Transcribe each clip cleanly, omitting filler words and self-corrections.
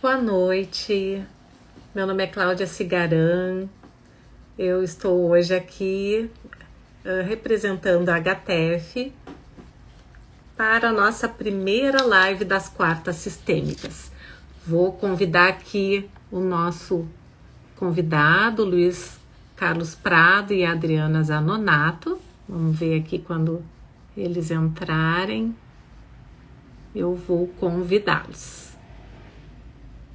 Boa noite, meu nome é Cláudia Cigaran, eu estou hoje aqui representando a HTF para a nossa primeira live das quartas sistêmicas. Vou convidar aqui o nosso convidado, Luiz Carlos Prado e Adriana Zanonato. Vamos ver aqui quando eles entrarem, eu vou convidá-los.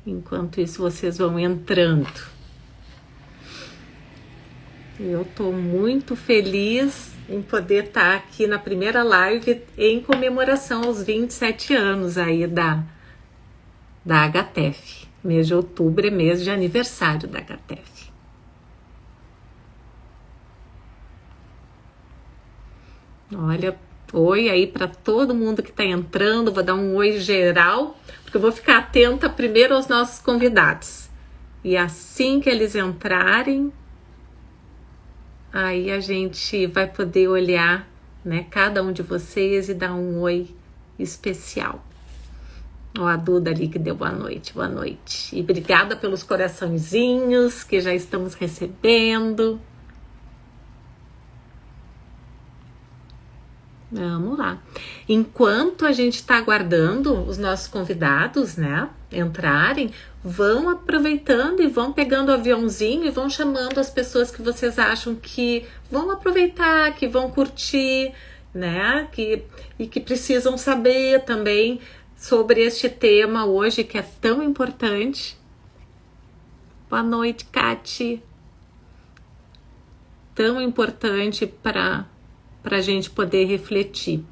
Enquanto isso, vocês vão entrando. Eu estou muito feliz em poder estar aqui na primeira live em comemoração aos 27 anos aí da HTF. Mês de outubro é mês de aniversário da HTF. Olha, oi aí para todo mundo que está entrando. Vou dar um oi geral, porque eu vou ficar atenta primeiro aos nossos convidados. E assim que eles entrarem, aí a gente vai poder olhar, né, cada um de vocês e dar um oi especial. Ó, a Duda ali que deu boa noite, boa noite. E obrigada pelos coraçõezinhos que já estamos recebendo. Vamos lá. Enquanto a gente está aguardando os nossos convidados, né, entrarem, vão aproveitando e vão pegando o aviãozinho e vão chamando as pessoas que vocês acham que vão aproveitar, que vão curtir, né, e que precisam saber também sobre este tema hoje que é tão importante. Boa noite, Cati. Tão importante para a gente poder refletir.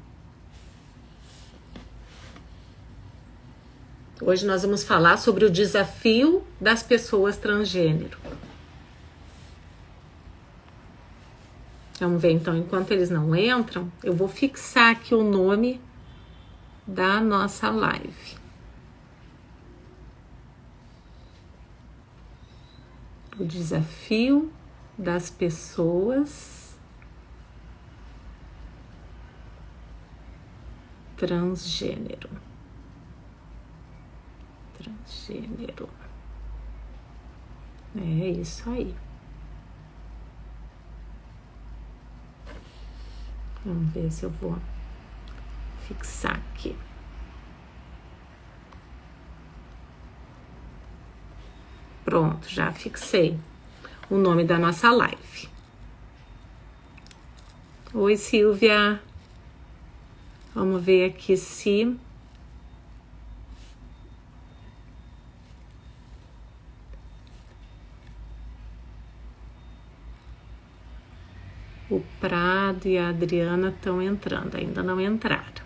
Hoje nós vamos falar sobre o desafio das pessoas transgênero. Vamos ver então, enquanto eles não entram, eu vou fixar aqui o nome da nossa live. O desafio das pessoas transgênero. É isso aí. Vamos ver se eu vou fixar aqui. Pronto, já fixei o nome da nossa live. Oi, Silvia. Vamos ver aqui se o Prado e a Adriana estão entrando. Ainda não entraram.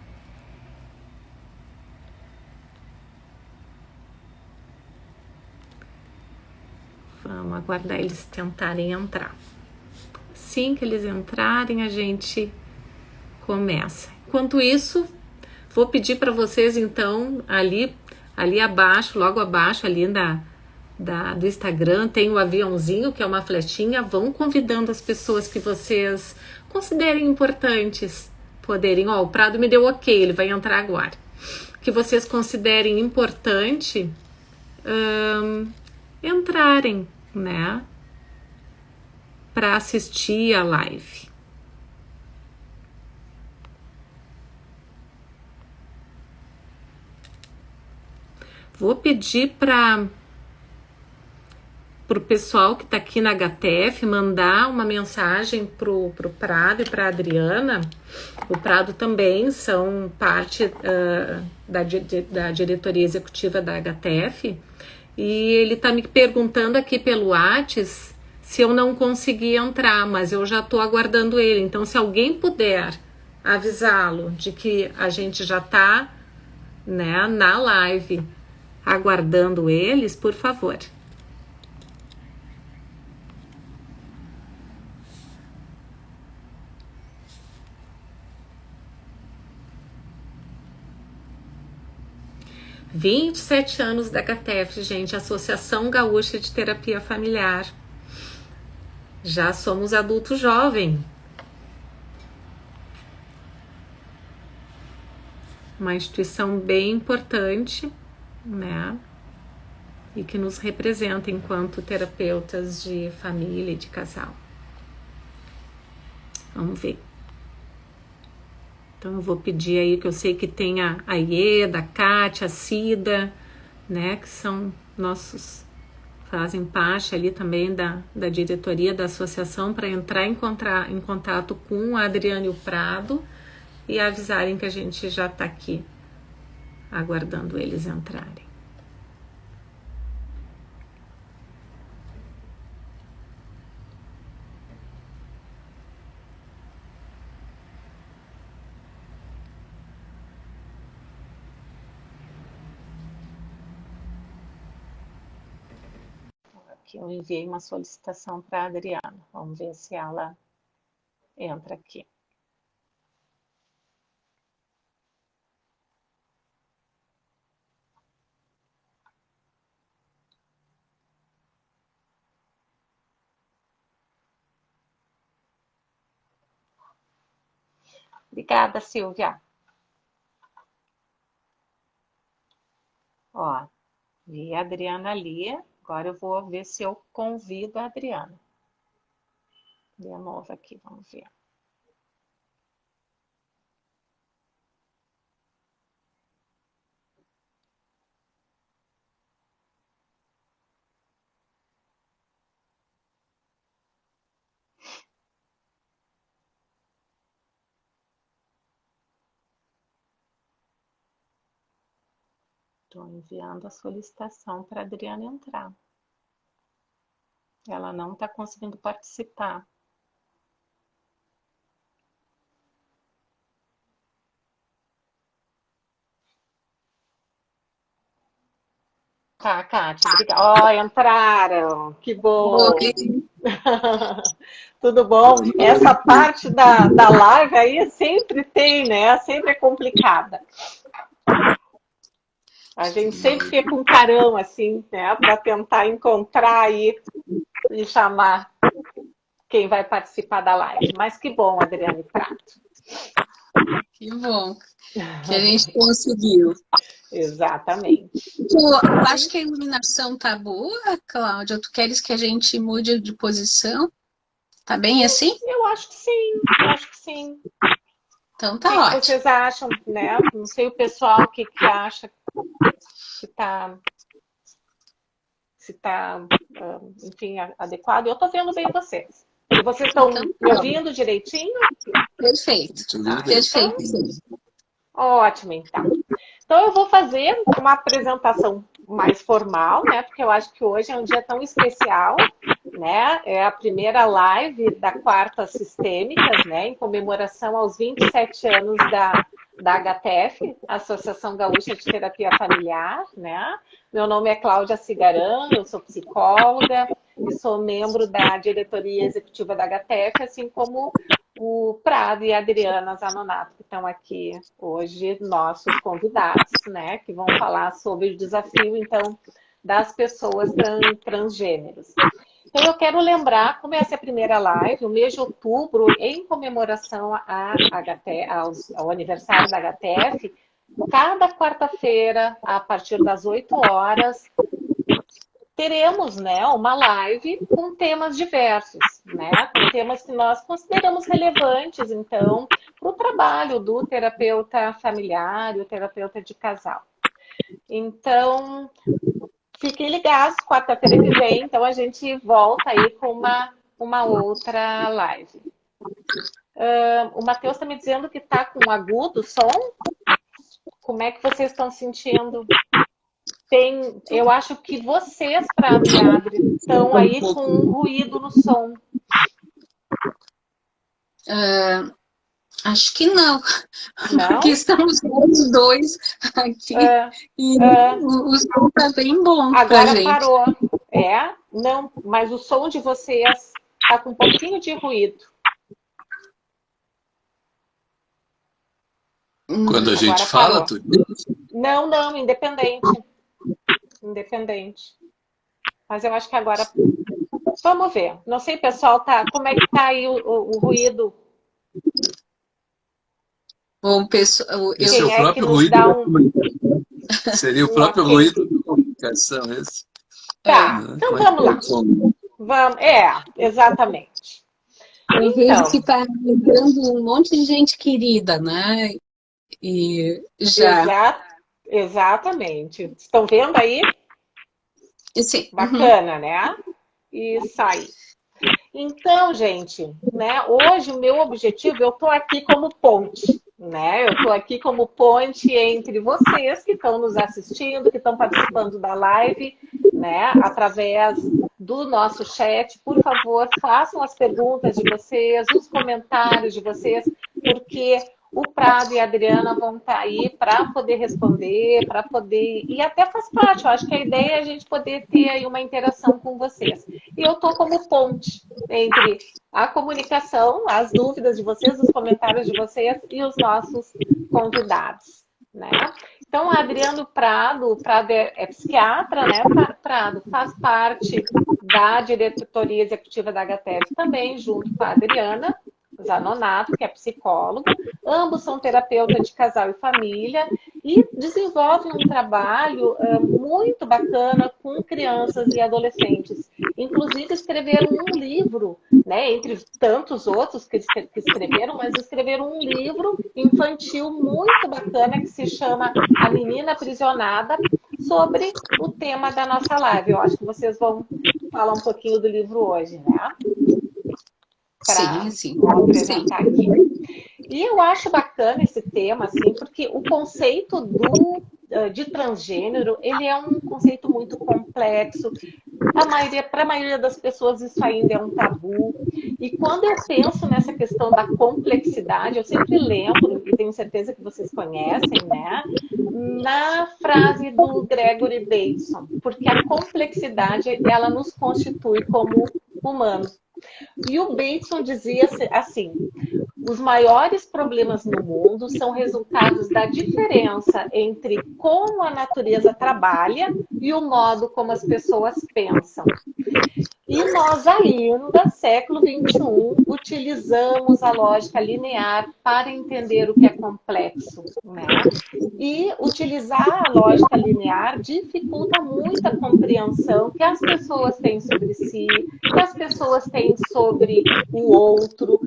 Vamos aguardar eles tentarem entrar. Assim que eles entrarem, a gente começa. Enquanto isso, vou pedir para vocês, então, ali abaixo, logo abaixo ali do Instagram, tem o aviãozinho, que é uma flechinha. Vão convidando as pessoas que vocês considerem importantes poderem. Ó, o Prado me deu ok, ele vai entrar agora. Que vocês considerem importante entrarem, né, para assistir a live. Vou pedir para o pessoal que está aqui na HTF mandar uma mensagem pro Prado e para a Adriana. O Prado também são parte da diretoria executiva da HTF. E ele está me perguntando aqui pelo WhatsApp se eu não consegui entrar, mas eu já estou aguardando ele. Então, se alguém puder avisá-lo de que a gente já está, né, na live aguardando eles, por favor. – 27 anos da HTF, gente, Associação Gaúcha de Terapia Familiar. Já somos adultos jovens. Uma instituição bem importante, né? e que nos representa enquanto terapeutas de família e de casal. Vamos ver. Então eu vou pedir aí, que eu sei que tem a Ieda, a Kátia, a Cida, né, que são nossos, fazem parte ali também da diretoria da associação, para entrar em contato com a Adriana e o Prado e avisarem que a gente já está aqui, aguardando eles entrarem. Aqui eu enviei uma solicitação para a Adriana. Vamos ver se ela entra aqui. Obrigada, Silvia. Ó, vi a Adriana ali. Agora eu vou ver se eu convido a Adriana. De novo aqui, vamos ver. Estou enviando a solicitação para a Adriana entrar. Ela não está conseguindo participar. Tá, Kátia, obrigada. Ó, entraram, que bom. Tudo bom? Essa parte da live aí sempre tem, né? Sempre é complicada. A gente sempre fica com um carão, assim, né? Para tentar encontrar aí e chamar quem vai participar da live. Mas que bom, Adriane Prato. Que bom que a gente conseguiu. Exatamente. Eu acho que a iluminação tá boa, Cláudia. Tu queres que a gente mude de posição? Tá bem assim? Eu acho que sim, eu acho que sim. Então tá O que ótimo. vocês acham, né? Não sei o pessoal o que acha que tá, se tá, enfim, adequado. Eu tô vendo bem vocês. E vocês estão me ouvindo direitinho? Perfeito. Perfeito. Então, ótimo, então. Então eu vou fazer uma apresentação mais formal, né? Porque eu acho que hoje é um dia tão especial, né? É a primeira live da Quarta Sistêmicas, né? Em comemoração aos 27 anos da HTF, Associação Gaúcha de Terapia Familiar, né? Meu nome é Cláudia Cigarão, eu sou psicóloga e sou membro da diretoria executiva da HTF, assim como o Prado e a Adriana Zanonato, que estão aqui hoje, nossos convidados, né? Que vão falar sobre o desafio, então, das pessoas transgêneros. Então, eu quero lembrar, como essa é a primeira live, o mês de outubro, em comemoração ao aniversário da HTF, cada quarta-feira, a partir das 8 horas, teremos, né, uma live com temas diversos, né, com temas que nós consideramos relevantes, então, para o trabalho do terapeuta familiar e o terapeuta de casal. Então, fiquem ligados, quarta-feira que vem, então a gente volta aí com uma outra live. O Matheus está me dizendo que está com agudo o som. Como é que vocês estão sentindo? Eu acho que vocês, Prado e Adri, estão aí com um ruído no som. Acho que não. Não? Porque estamos os dois aqui e o som está bem bom para gente. Agora parou. Não, mas o som de vocês está com um pouquinho de ruído. Quando a gente fala, tu diz? Não, independente. Independente. Mas eu acho que agora... Vamos ver. Não sei, pessoal, como é que está aí o ruído? Bom, pessoal, esse é o próprio ruído. Seria o próprio ruído de comunicação, esse. Tá, né? então Como é que vamos lá. funciona? Vamos, exatamente. Eu vejo que Então, está lembrando um monte de gente querida, né? E já. exa exatamente. Estão vendo aí? Sim, uhum. Bacana, né? Isso aí. Então, gente, né, hoje o meu objetivo, eu estou aqui como ponte, né? Eu estou aqui como ponte entre vocês que estão nos assistindo, que estão participando da live, né, através do nosso chat. Por favor, façam as perguntas de vocês, os comentários de vocês, porque o Prado e a Adriana vão estar aí para poder responder, para poder. E até faz parte, eu acho que a ideia é a gente poder ter aí uma interação com vocês. E eu estou como ponte entre a comunicação, as dúvidas de vocês, os comentários de vocês e os nossos convidados, né? Então, a Adriano Prado, o Prado é psiquiatra, né? Prado faz parte da diretoria executiva da HTF também, junto com a Adriana Zanonato, que é psicóloga. Ambos são terapeutas de casal e família e desenvolvem um trabalho muito bacana com crianças e adolescentes. Inclusive, escreveram um livro, né, entre tantos outros que escreveram, mas escreveram um livro infantil muito bacana que se chama A Menina Aprisionada, sobre o tema da nossa live. Eu acho que vocês vão falar um pouquinho do livro hoje, né? Para Sim. apresentar aqui. E eu acho bacana esse tema, assim, porque o conceito de transgênero, ele é um conceito muito complexo. Para a maioria das pessoas isso ainda é um tabu. E quando eu penso nessa questão da complexidade, eu sempre lembro, e tenho certeza que vocês conhecem, né? Na frase do Gregory Bateson, porque a complexidade, ela nos constitui como humanos. E o Bateson dizia assim: os maiores problemas no mundo são resultados da diferença entre como a natureza trabalha e o modo como as pessoas pensam. E nós ainda, século XXI, utilizamos a lógica linear para entender o que é complexo, né? E utilizar a lógica linear dificulta muito a compreensão que as pessoas têm sobre si, que as pessoas têm sobre o outro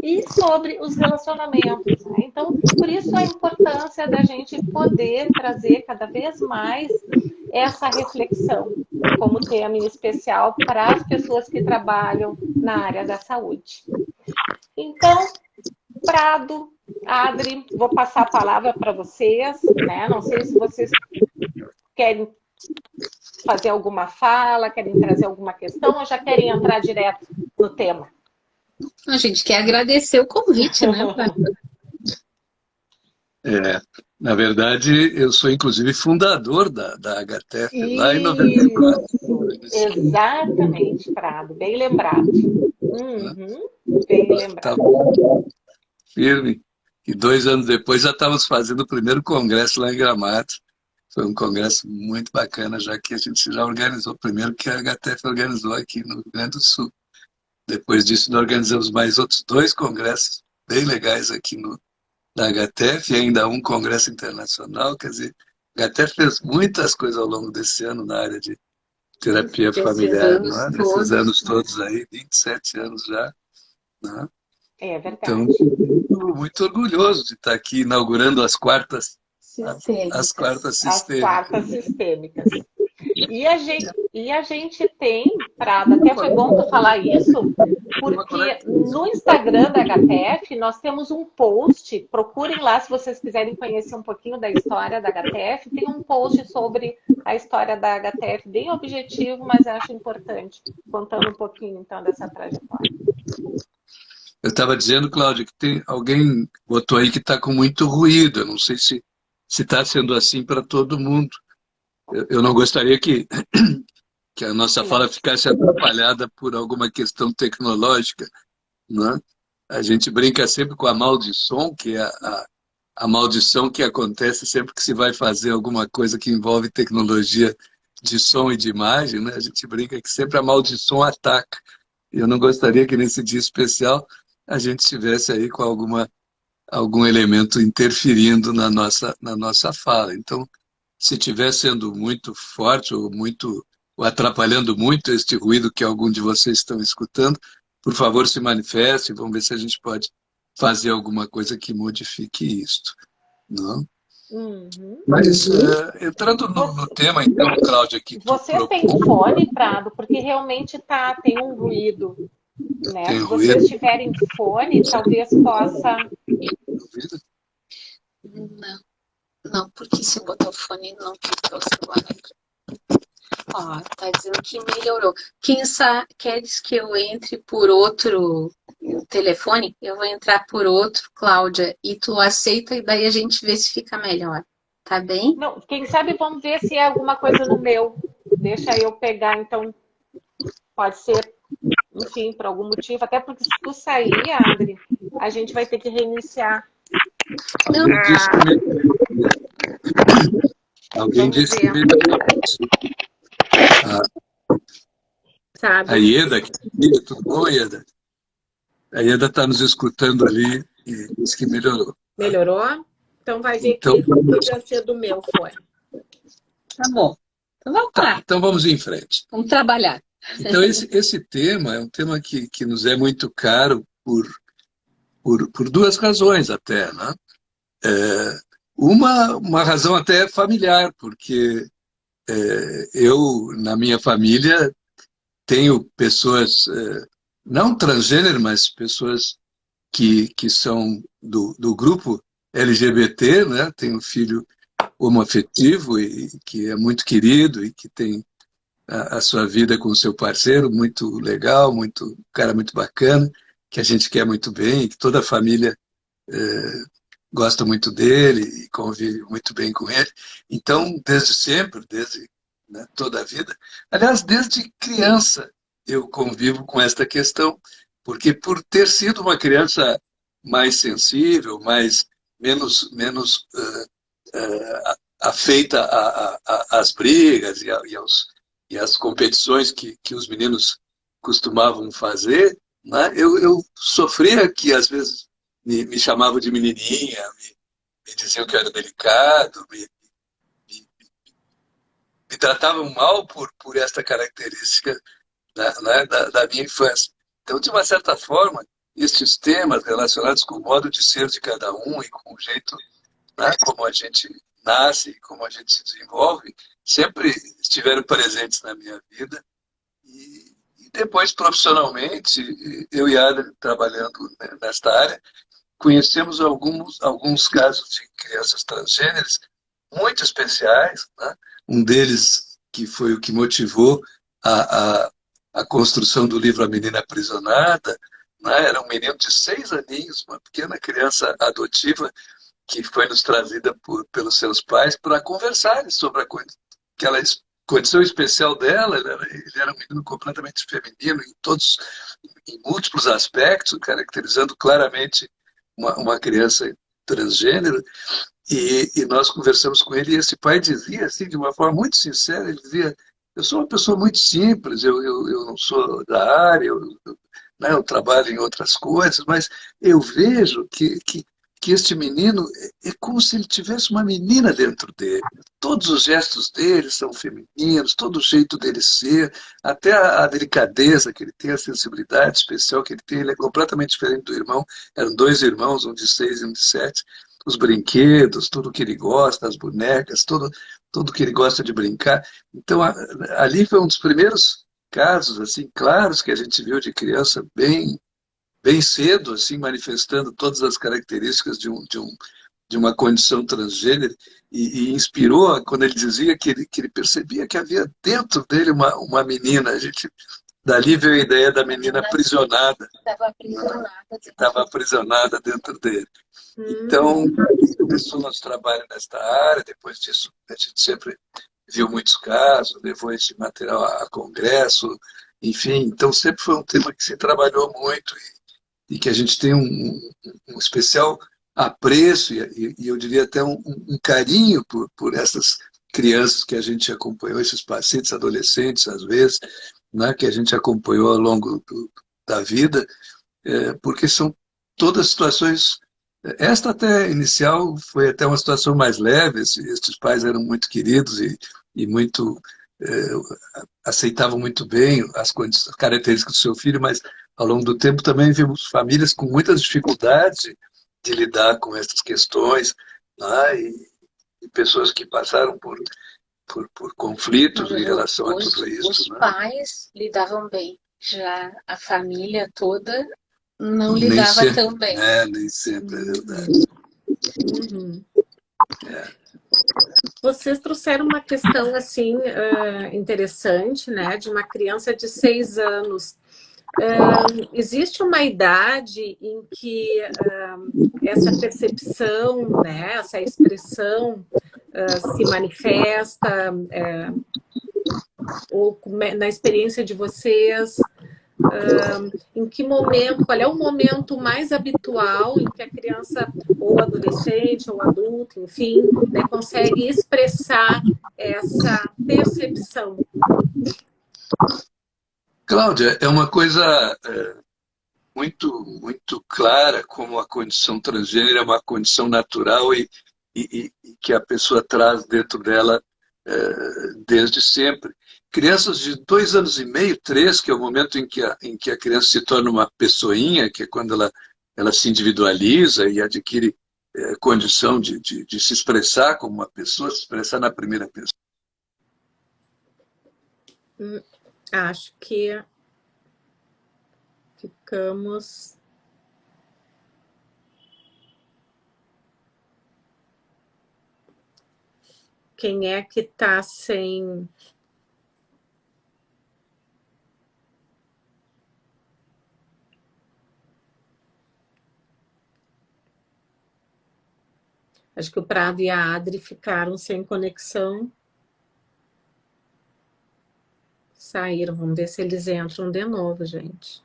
e sobre os relacionamentos, né? Então, por isso a importância da gente poder trazer cada vez mais essa reflexão como tema em especial para as pessoas que trabalham na área da saúde. Então, Prado, Adri, vou passar a palavra para vocês, né? Não sei se vocês querem fazer alguma fala, querem trazer alguma questão ou já querem entrar direto no tema. A gente quer agradecer o convite, né, Prado? Na verdade, eu sou inclusive fundador da HTF lá em 94. Exatamente, Prado, bem lembrado. Bem lembrado. Firme. E 2 anos depois já estávamos fazendo o primeiro congresso lá em Gramado. Foi um congresso muito bacana, já que a gente já organizou o primeiro que a HTF organizou aqui no Rio Grande do Sul. Depois disso, nós organizamos mais outros 2 congressos bem legais aqui na HTF e ainda um congresso internacional. Quer dizer, a HTF fez muitas coisas ao longo desse ano na área de terapia familiar, não é? Nesses anos todos aí, 27 anos já. Né? É verdade. Então, muito orgulhoso de estar aqui inaugurando as quartas sistêmicas. As quartas sistêmicas. E a gente tem, Prado, até foi bom tu falar isso, porque no Instagram da HTF nós temos um post, procurem lá se vocês quiserem conhecer um pouquinho da história da HTF, tem um post sobre a história da HTF, bem objetivo, mas acho importante, contando um pouquinho então dessa trajetória. Eu estava dizendo, Cláudia, que tem alguém botou aí que está com muito ruído, eu não sei se está sendo assim para todo mundo. Eu não gostaria que a nossa fala ficasse atrapalhada por alguma questão tecnológica, né? A gente brinca sempre com a maldição, que é a maldição que acontece sempre que se vai fazer alguma coisa que envolve tecnologia de som e de imagem, né? A gente brinca que sempre a maldição ataca. E eu não gostaria que nesse dia especial a gente estivesse aí com algum elemento interferindo na nossa fala. Então, se estiver sendo muito forte ou muito ou atrapalhando muito este ruído que algum de vocês estão escutando, por favor, se manifeste, vamos ver se a gente pode fazer alguma coisa que modifique isto. Não? Mas, entrando no tema, então, Cláudia, que tu Você tem propõe, fone, Prado? Porque realmente tem um ruído, né? tem Se ruído, vocês tiverem fone, talvez possa... ruído? Não, não, porque se botar o fone não fica o celular. Ó, tá dizendo que melhorou. Quem sabe, queres que eu entre por outro telefone? Eu vou entrar por outro, Cláudia, e tu aceita e daí a gente vê se fica melhor. Tá bem? Não, quem sabe vamos ver se é alguma coisa no meu. Deixa eu pegar, então, pode ser, enfim, por algum motivo. Até porque se tu sair, Adri, a gente vai ter que reiniciar. Alguém Vamos disse que ver. melhorou. Sabe? A Ieda, tudo bom, Ieda? A Ieda está nos escutando ali e disse que melhorou. Melhorou? Então vai ver Então, que podia ser do meu fone. Tá bom. Então vamos lá. então vamos em frente. Vamos trabalhar. Então, esse tema é um tema que nos é muito caro por duas razões até, né? Uma razão até familiar, porque eu, na minha família, tenho pessoas, não transgênero, mas pessoas que são do grupo LGBT, né? Tenho um filho homoafetivo e que é muito querido e que tem a sua vida com o seu parceiro, muito legal, um cara muito bacana, que a gente quer muito bem, e que toda a família gosta muito dele e convive muito bem com ele. Então, desde sempre, desde toda a vida, aliás, desde criança, eu convivo com esta questão, porque por ter sido uma criança mais sensível, menos afeita às brigas e às competições que os meninos costumavam fazer, né? Eu sofria que às vezes me chamavam de menininha, me diziam que eu era delicado, me tratavam mal por esta característica da minha infância. Então, de uma certa forma, estes temas relacionados com o modo de ser de cada um e com o jeito, como a gente nasce, como a gente se desenvolve, sempre estiveram presentes na minha vida. E depois, profissionalmente, eu e a Adri, trabalhando nesta área, conhecemos alguns casos de crianças transgêneras muito especiais, né? Um deles que foi o que motivou a construção do livro A Menina Aprisionada, né? Era um menino de 6 aninhos, uma pequena criança adotiva que foi nos trazida pelos seus pais para conversarem sobre aquela condição especial dela. Ele era um menino completamente feminino em múltiplos aspectos, caracterizando claramente uma criança transgênero. E nós conversamos com ele e esse pai dizia, assim, de uma forma muito sincera, ele dizia: eu sou uma pessoa muito simples, eu não sou da área, eu trabalho em outras coisas, mas eu vejo que este menino é como se ele tivesse uma menina dentro dele. Todos os gestos dele são femininos, todo o jeito dele ser, até a delicadeza que ele tem, a sensibilidade especial que ele tem, ele é completamente diferente do irmão. Eram 2 irmãos, um de 6 e um de 7. Os brinquedos, tudo que ele gosta, as bonecas, tudo que ele gosta de brincar. Então, ali foi um dos primeiros casos assim claros que a gente viu de criança bem cedo, assim, manifestando todas as características de uma condição transgênero, e inspirou quando ele dizia que ele percebia que havia dentro dele uma menina. Dali veio a ideia da menina aprisionada. Estava aprisionada dentro dele. Então, começou nosso trabalho nesta área. Depois disso, a gente sempre viu muitos casos, levou esse material a congresso, enfim. Então, sempre foi um tema que se trabalhou muito e que a gente tem um especial apreço e eu diria até um carinho por essas crianças que a gente acompanhou, esses pacientes adolescentes, às vezes, né, que a gente acompanhou ao longo da vida, porque são todas situações. Esta até inicial foi até uma situação mais leve, estes pais eram muito queridos e muito aceitavam muito bem as características do seu filho, mas ao longo do tempo também vimos famílias com muitas dificuldades de lidar com essas questões, né? E pessoas que passaram por conflitos em relação a tudo isso. Os Né? pais lidavam bem, já a família toda não Nem lidava sempre, tão bem. nem sempre, é verdade. Uhum. Vocês trouxeram uma questão assim interessante, né, de uma criança de 6 anos. Existe uma idade em que essa percepção, né, essa expressão se manifesta, ou na experiência de vocês, em que momento, qual é o momento mais habitual em que a criança, ou adolescente, ou adulto, enfim, né, consegue expressar essa percepção? Cláudia, é uma coisa muito, muito clara como a condição transgênero é uma condição natural e que a pessoa traz dentro dela desde sempre. Crianças de 2 anos e meio, 3, que é o momento em que a criança se torna uma pessoinha, que é quando ela se individualiza e adquire condição de se expressar como uma pessoa, se expressar na primeira pessoa. Acho que ficamos... Quem é que está sem... Acho que o Prado e a Adri ficaram sem conexão. Saíram. Vamos ver se eles entram de novo, gente.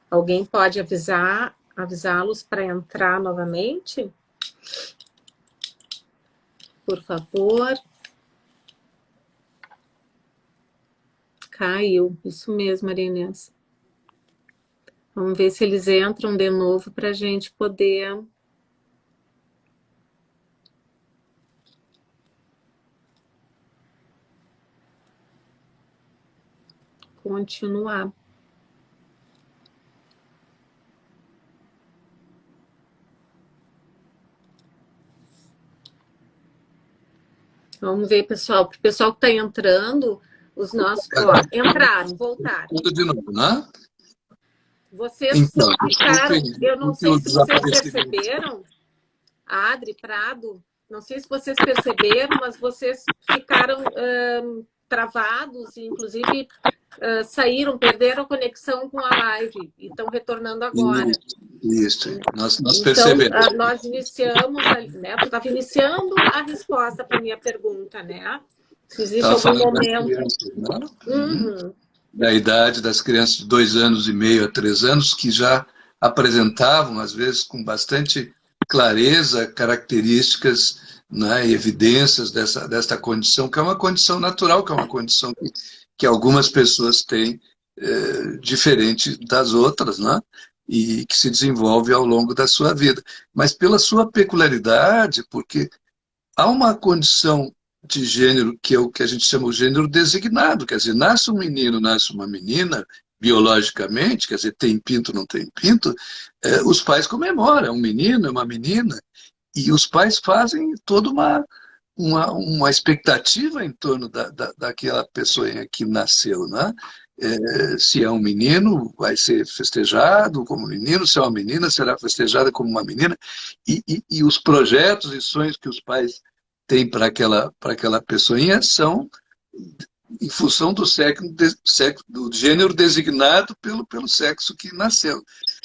Alguém pode avisá-los para entrar novamente? Por favor. Caiu. Isso mesmo, Maria Inês. Vamos ver se eles entram de novo para a gente poder... continuar. Vamos ver, pessoal. Para o pessoal que está entrando, os nossos... Ó, entraram, voltaram. Tudo de novo, né? Vocês então, ficaram... Eu não sei se vocês perceberam, Adri, Prado, não sei se vocês perceberam, mas vocês ficaram travados e, inclusive, saíram, perderam a conexão com a live e estão retornando agora. Isso. Nós percebemos. Então, nós iniciamos, né? Tu estava iniciando a resposta para a minha pergunta, né? Se existe algum momento... Crianças, né? Uhum. Da idade das crianças de 2 anos e meio a 3 anos, que já apresentavam, às vezes, com bastante clareza, características, né, e evidências desta condição, que é uma condição natural, que é uma condição que algumas pessoas têm diferente das outras, né? E que se desenvolve ao longo da sua vida. Mas pela sua peculiaridade, porque há uma condição de gênero que é o que a gente chama o gênero designado, quer dizer, nasce um menino, nasce uma menina, biologicamente, quer dizer, tem pinto, não tem pinto, os pais comemoram, é um menino, é uma menina, e os pais fazem toda uma expectativa em torno daquela pessoa que nasceu, né? Se é um menino, vai ser festejado como menino, se é uma menina, será festejada como uma menina, e os projetos e sonhos que os pais têm para aquela pessoinha são em função do gênero designado pelo sexo que nasceu.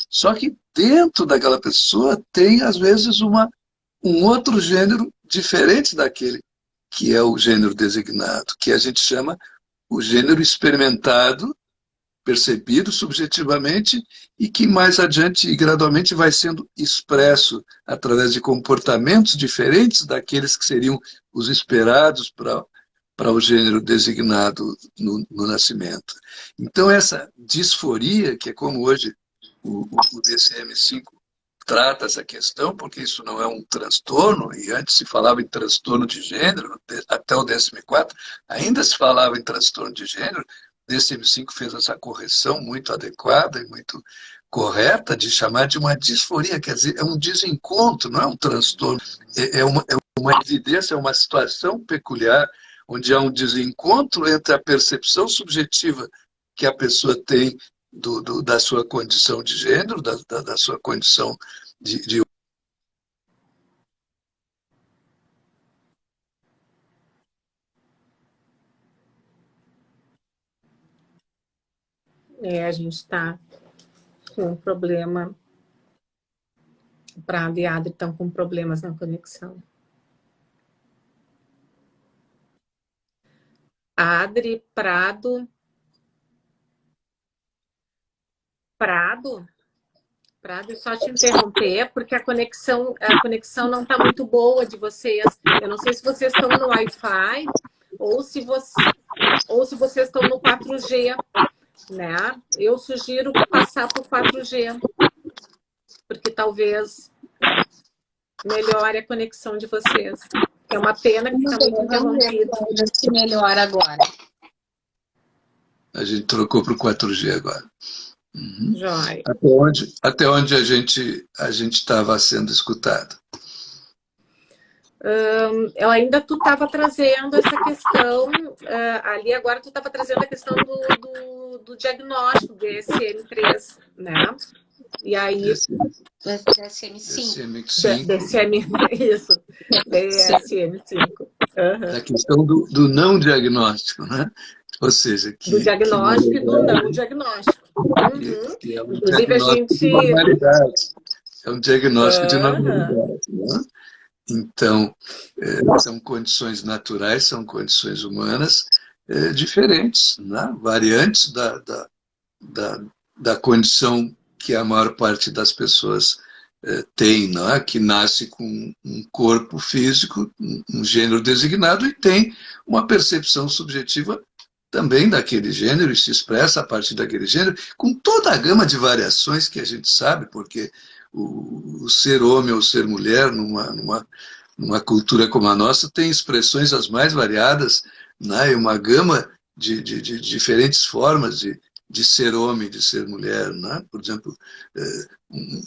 Só que dentro daquela pessoa tem, às vezes, um outro gênero diferente daquele que é o gênero designado, que a gente chama o gênero experimentado, percebido subjetivamente e que mais adiante e gradualmente vai sendo expresso através de comportamentos diferentes daqueles que seriam os esperados para o gênero designado no nascimento. Então essa disforia, que é como hoje o DSM-5 trata essa questão, porque isso não é um transtorno, e antes se falava em transtorno de gênero, até o DSM-4 ainda se falava em transtorno de gênero. O DSM-5 fez essa correção muito adequada e muito correta de chamar de uma disforia, quer dizer, é um desencontro, não é um transtorno, é uma evidência, é uma situação peculiar, onde há um desencontro entre a percepção subjetiva que a pessoa tem da sua condição de gênero, da sua condição de. A gente está com um problema. O Prado e a Adri estão com problemas na conexão. Adri, Prado, só te interromper, porque a conexão não está muito boa de vocês. Eu não sei se vocês estão no Wi-Fi ou se vocês estão no 4G, né? Eu sugiro passar para o 4G, porque talvez melhore a conexão de vocês. É uma pena que está muito interrompido. Se melhora agora. A gente trocou para o 4G agora. Uhum. Joia. Até onde a gente estava sendo escutado? Tu estava trazendo essa questão, ali agora tu estava trazendo a questão do diagnóstico do DSM-3, né? E aí... DSM-5. Isso, DSM-5. Da questão do não diagnóstico, né? Ou seja, do diagnóstico e do não diagnóstico. Uhum. Que é um Inclusive, a gente... de normalidade. É um diagnóstico de normalidade, né? Então, são condições naturais, são condições humanas diferentes, né? Variantes da condição que a maior parte das pessoas tem, não é? Que nasce com um corpo físico, um gênero designado, e tem uma percepção subjetiva também daquele gênero, e se expressa a partir daquele gênero, com toda a gama de variações que a gente sabe, porque o ser homem ou ser mulher, numa cultura como a nossa, tem expressões as mais variadas, né? E uma gama de diferentes formas de ser homem, de ser mulher, né? Por exemplo,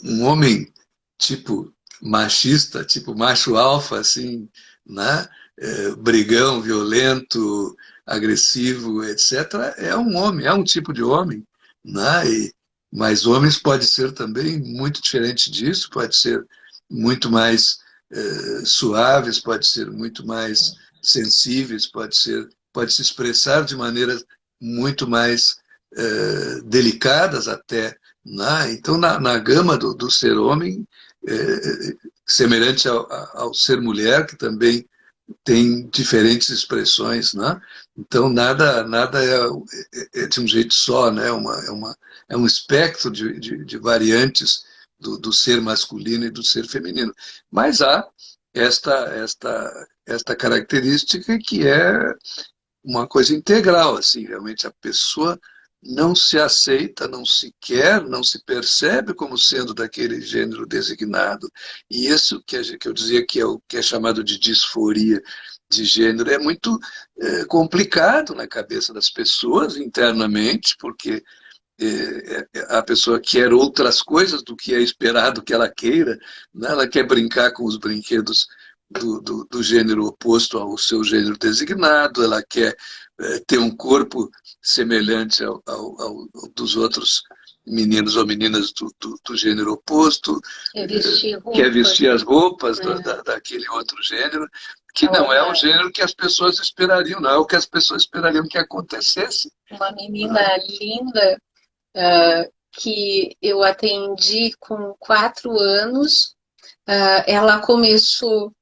um homem tipo machista, tipo macho alfa, assim, né? Brigão, violento, agressivo, etc., é um homem, é um tipo de homem, né? Mas homens pode ser também muito diferente disso, pode ser muito mais suaves, pode ser muito mais sensíveis, pode se expressar de maneiras muito mais delicadas até, né? Então, na gama do ser homem, semelhante ao ser mulher, que também tem diferentes expressões, né? Então, nada é de um jeito só, né? É um espectro de variantes do ser masculino e do ser feminino. Mas há esta característica que é uma coisa integral, assim, realmente a pessoa não se aceita, não se quer, não se percebe como sendo daquele gênero designado. E isso que eu dizia que é o que é chamado de disforia de gênero é muito complicado na cabeça das pessoas internamente, porque a pessoa quer outras coisas do que é esperado que ela queira, né? Ela quer brincar com os brinquedos do gênero oposto ao seu gênero designado, ela quer ter um corpo semelhante ao dos outros meninos ou meninas do gênero oposto, quer vestir as roupas daquele outro gênero, que não é o gênero que as pessoas esperariam, não é o que as pessoas esperariam que acontecesse. Uma menina linda que eu atendi com 4 anos, ela começou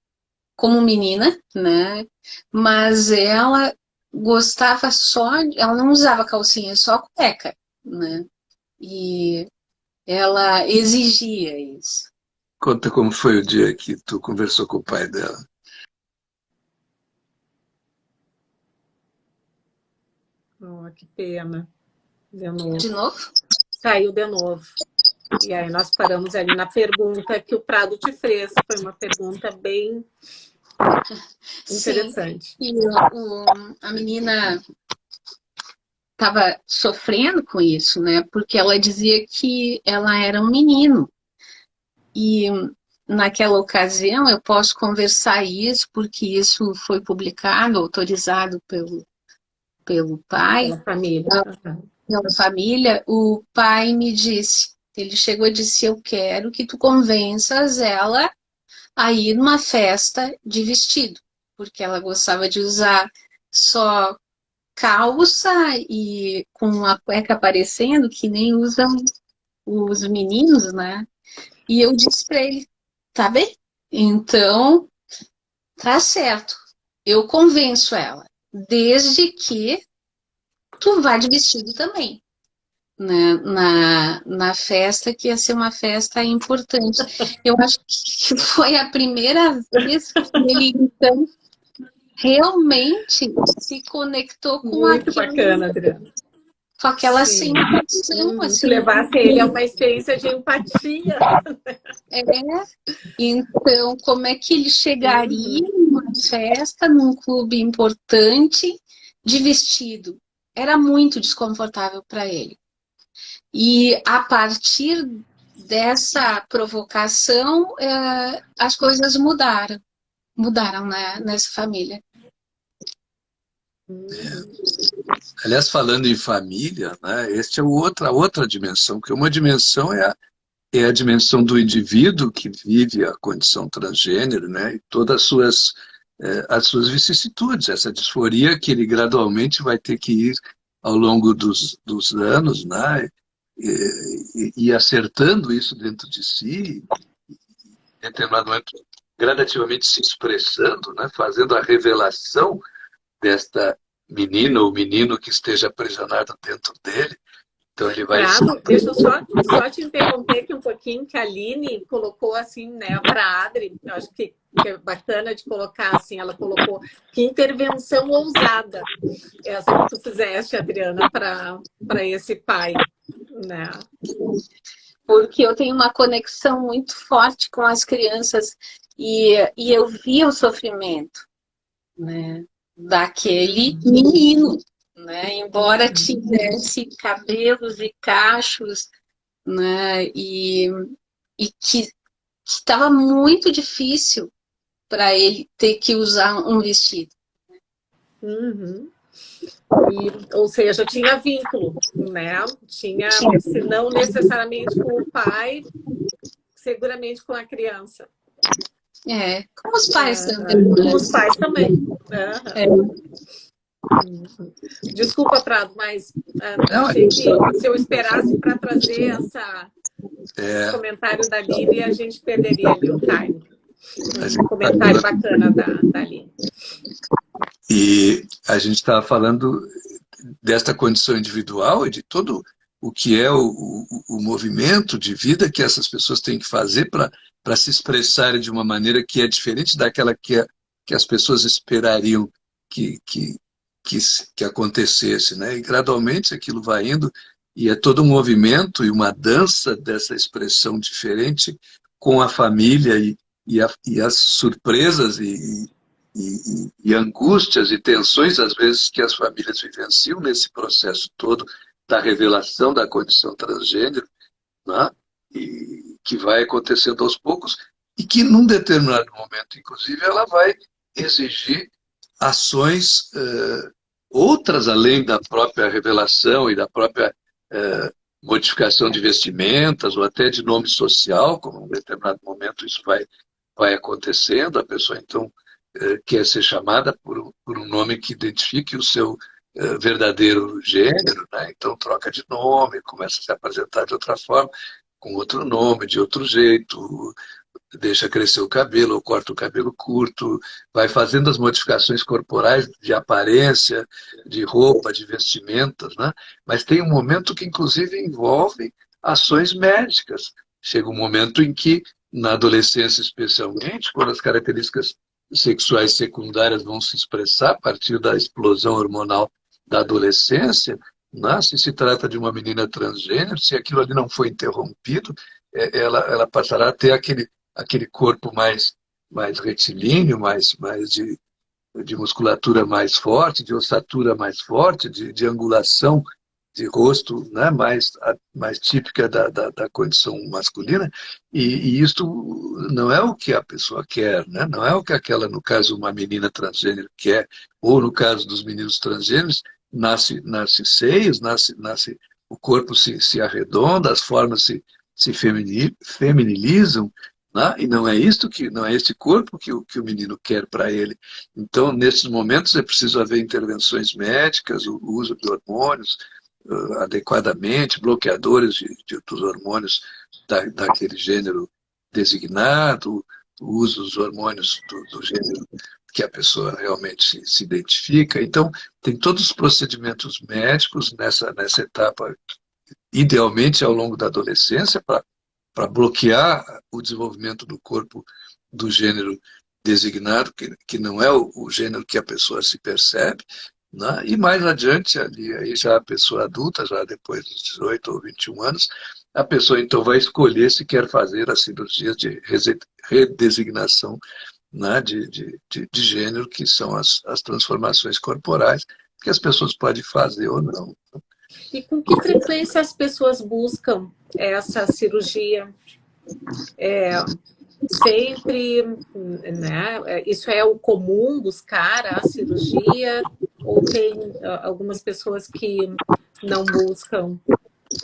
como menina, né? Mas ela gostava ela não usava calcinha, só cueca, né? E ela exigia isso. Conta como foi o dia que tu conversou com o pai dela. Oh, que pena. De novo. De novo? Caiu de novo. E aí nós paramos ali na pergunta que o Prado te fez. Foi uma pergunta bem interessante. Sim, e a menina estava sofrendo com isso, né? Porque ela dizia que ela era um menino. E naquela ocasião eu posso conversar isso, porque isso foi publicado, autorizado pelo pai, Pela família. pela família. O pai me disse, ele chegou e disse, eu quero que tu convenças ela a ir numa festa de vestido, porque ela gostava de usar só calça e com a cueca aparecendo, que nem usam os meninos, né? E eu disse para ele, tá bem? Então, tá certo. Eu convenço ela, desde que tu vá de vestido também, né? Na festa, que ia ser uma festa importante. Eu acho que foi a primeira vez que ele, então, realmente se conectou com Muito bacana, Adriana. com aquela Sim. sensação, Que assim. levasse ele a uma experiência de empatia. É. Então, como é que ele chegaria numa festa, num clube importante, de vestido? Era muito desconfortável para ele. E a partir dessa provocação, as coisas mudaram, né, nessa família. Aliás, falando em família, né, esta é a outra dimensão, porque uma dimensão é a dimensão do indivíduo que vive a condição transgênero, né, e todas as suas vicissitudes, essa disforia que ele gradualmente vai ter que ir ao longo dos anos, né, e acertando isso dentro de si, em determinado momento, gradativamente se expressando, né, fazendo a revelação desta menina ou menino que esteja aprisionado dentro dele. Então ele vai... Prado, deixa eu só te interromper aqui um pouquinho, que a Aline colocou assim, né, para Adri, eu acho que é bacana de colocar assim, ela colocou que intervenção ousada essa que tu fizeste, Adriana, para esse pai, né? Porque eu tenho uma conexão muito forte com as crianças e eu via o sofrimento, né, daquele menino, né, embora tivesse cabelos e cachos, né, e que estava muito difícil para ele ter que usar um vestido. Uhum. Ou seja, tinha vínculo, né? Tinha, se não necessariamente com o pai, seguramente com a criança. Com os pais também. Com os pais também. Desculpa, Prado, mas achei que se eu esperasse para trazer esse comentário da Aline, a gente perderia ali o time. Um comentário bacana da Aline. E a gente estava falando desta condição individual e de todo o que é o movimento de vida que essas pessoas têm que fazer para se expressarem de uma maneira que é diferente daquela que as pessoas esperariam que acontecesse, né? E gradualmente aquilo vai indo e é todo um movimento e uma dança dessa expressão diferente com a família e as surpresas e angústias e tensões, às vezes, que as famílias vivenciam nesse processo todo da revelação da condição transgênero, né? E que vai acontecendo aos poucos e que, num determinado momento, inclusive, ela vai exigir ações outras além da própria revelação e da própria modificação de vestimentas ou até de nome social, como em um determinado momento isso vai acontecendo, a pessoa então quer ser chamada por um nome que identifique o seu verdadeiro gênero, né? Então troca de nome, começa a se apresentar de outra forma, com outro nome, de outro jeito, deixa crescer o cabelo ou corta o cabelo curto, vai fazendo as modificações corporais de aparência, de roupa, de vestimentas, né? Mas tem um momento que inclusive envolve ações médicas. Chega um momento em que, na adolescência especialmente, quando as características sexuais secundárias vão se expressar a partir da explosão hormonal da adolescência, né? Se trata de uma menina transgênero, se aquilo ali não foi interrompido, ela passará a ter aquele corpo mais retilíneo, mais de musculatura mais forte, de ossatura mais forte, de angulação de rosto, né, mais típica da condição masculina, e isto não é o que a pessoa quer, né? Não é o que aquela, no caso, uma menina transgênero quer, ou no caso dos meninos transgêneros, nasce seios, o corpo se arredonda, as formas se feminilizam, né? E não é este corpo que o menino quer para ele. Então, nesses momentos, é preciso haver intervenções médicas, o uso de hormônios, adequadamente, bloqueadores dos hormônios daquele gênero designado, o uso dos hormônios do gênero que a pessoa realmente se identifica. Então, tem todos os procedimentos médicos nessa etapa, idealmente ao longo da adolescência, para bloquear o desenvolvimento do corpo do gênero designado, que não é o gênero que a pessoa se percebe, né? E mais adiante, ali, aí já a pessoa adulta, já depois dos 18 ou 21 anos, a pessoa então vai escolher se quer fazer as cirurgias de redesignação, né, de gênero, que são as transformações corporais, que as pessoas podem fazer ou não. E com que frequência as pessoas buscam essa cirurgia? Sempre, né? Isso é o comum, buscar a cirurgia? Ou tem algumas pessoas que não buscam?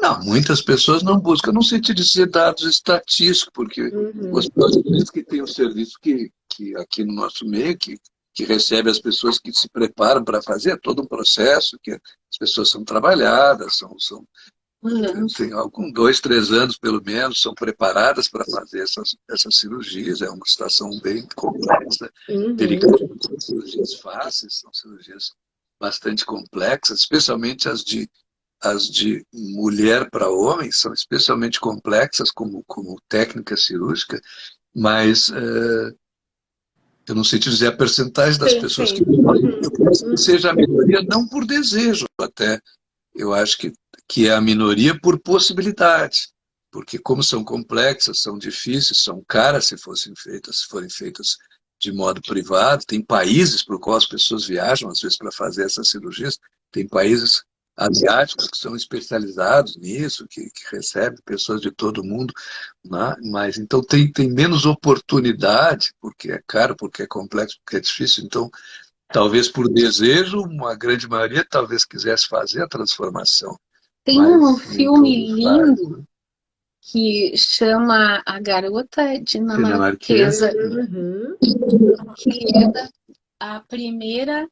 Não, muitas pessoas não buscam no sentido de ser dados estatísticos, porque os hospitais que têm um serviço que aqui no nosso meio, que recebe as pessoas que se preparam para fazer, é todo um processo, que as pessoas são trabalhadas, tem 2, 3 anos pelo menos, são preparadas para fazer essas cirurgias. É uma situação bem complexa, delicada. São cirurgias fáceis, são cirurgias bastante complexas, especialmente as de mulher para homem, são especialmente complexas como técnica cirúrgica, mas eu não sei te dizer a percentagem das pessoas que eu penso que seja a minoria, não por desejo, até eu acho que é a minoria por possibilidade, porque como são complexas, são difíceis, são caras se forem feitas de modo privado. Tem países para os quais as pessoas viajam, às vezes, para fazer essas cirurgias, tem países asiáticos que são especializados nisso, que recebem pessoas de todo mundo, né? Mas então tem menos oportunidade, porque é caro, porque é complexo, porque é difícil. Então, talvez por desejo, uma grande maioria talvez quisesse fazer a transformação. Tem um filme lindo que chama A Garota Dinamarquesa, que é a primeira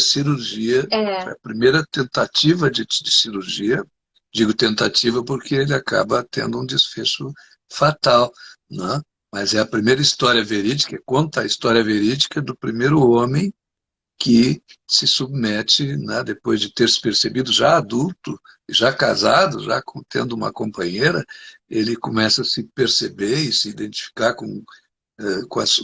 cirurgia, a primeira tentativa de cirurgia. Digo tentativa porque ele acaba tendo um desfecho fatal, né? Mas é a primeira história verídica, conta a história verídica do primeiro homem que se submete, né, depois de ter se percebido já adulto, já casado, já tendo uma companheira, ele começa a se perceber e se identificar com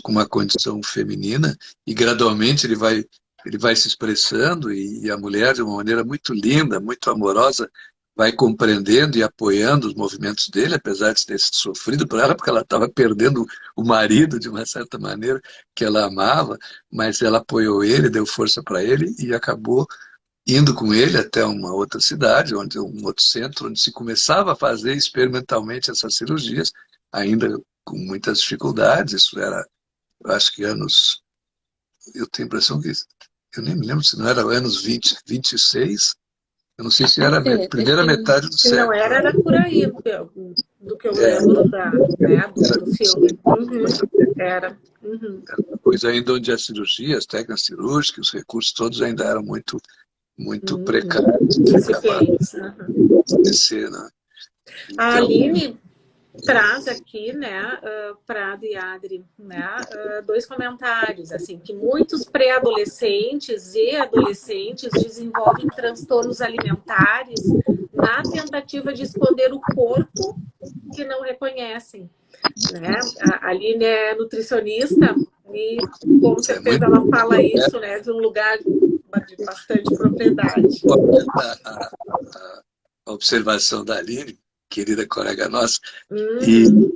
uma condição feminina, e gradualmente ele vai se expressando, e a mulher, de uma maneira muito linda, muito amorosa, vai compreendendo e apoiando os movimentos dele, apesar de ter sofrido por ela, porque ela estava perdendo o marido, de uma certa maneira, que ela amava, mas ela apoiou ele, deu força para ele e acabou indo com ele até uma outra cidade, um outro centro, onde se começava a fazer experimentalmente essas cirurgias, ainda com muitas dificuldades. Isso era, eu acho que eu tenho a impressão que, eu nem me lembro se não era anos 26, eu não sei se era a primeira metade do século. Se não era por aí, do que eu lembro do filme. Era. Era uma coisa ainda onde a cirurgia, as técnicas cirúrgicas, os recursos todos ainda eram muito precários. Incipientes. Né? Então, a Aline traz aqui, né, Prado e Adri, né, 2 comentários, assim, que muitos pré-adolescentes e adolescentes desenvolvem transtornos alimentares na tentativa de esconder o corpo que não reconhecem, né? A Aline é nutricionista e com certeza ela fala isso, né, de um lugar bastante propriedade. A observação da Aline, querida colega nossa, Uhum.